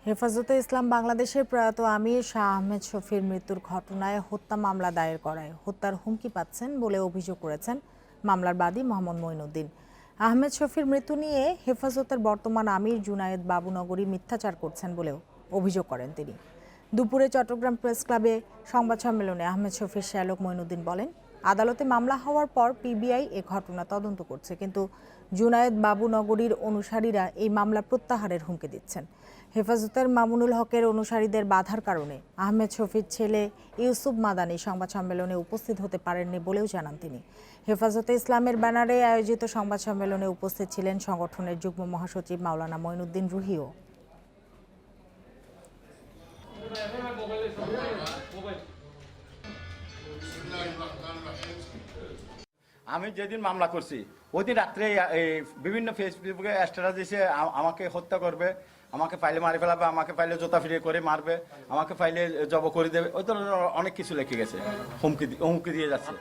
হেফাজতে ইসলাম বাংলাদেশের প্রয়াত আমির শাহ আহমেদ শফির মৃত্যুর ঘটনায় হত্যা মামলা দায়ের করায় হত্যার হুমকি পাচ্ছেন বলে অভিযোগ করেছেন মামলার বাদী মোহাম্মদ মঈনুদ্দিন। আহমেদ শফির মৃত্যু নিয়ে হেফাজতের বর্তমান আমির জুনায়েদ বাবুনগরী মিথ্যাচার করছেন বলেও অভিযোগ করেন তিনি। দুপুরে চট্টগ্রাম প্রেস ক্লাবে সংবাদ সম্মেলনে আহমেদ শফির শ্যালক মঈনুদ্দিন বলেন, আদালতে মামলা হওয়ার পর পিবিআই এ ঘটনা তদন্ত করছে, কিন্তু জুনায়েদ বাবুনগরীর অনুসারীরা এই মামলা প্রত্যাহারের হুমকি দিচ্ছেন। হেফাজতের মামুনুল হকের অনুসারীদের বাধার কারণে আহমেদ শফির ছেলে ইউসুফ মাদানী সংবাদ সম্মেলনে উপস্থিত হতে পারেননি বলেও জানান তিনি। হেফাজতে ইসলামের ব্যানারে আয়োজিত সংবাদ সম্মেলনে উপস্থিত ছিলেন সংগঠনের যুগ্ম মহাসচিব মাওলানা মঈনুদ্দিন রুহিও। আমি যেদিন মামলা করছি ওই দিন রাত্রে বিভিন্ন ফেসবুকে স্ট্যাটাস দিয়েছে আমাকে হত্যা করবে, আমাকে পাইলে মারি ফেলাবে, আমাকে পাইলে জোতা ফিরিয়ে করে মারবে, আমাকে পাইলে জব করে দেবে, ওই ধরনের অনেক কিছু লিখে গেছে, হুমকি দিয়ে যাচ্ছে।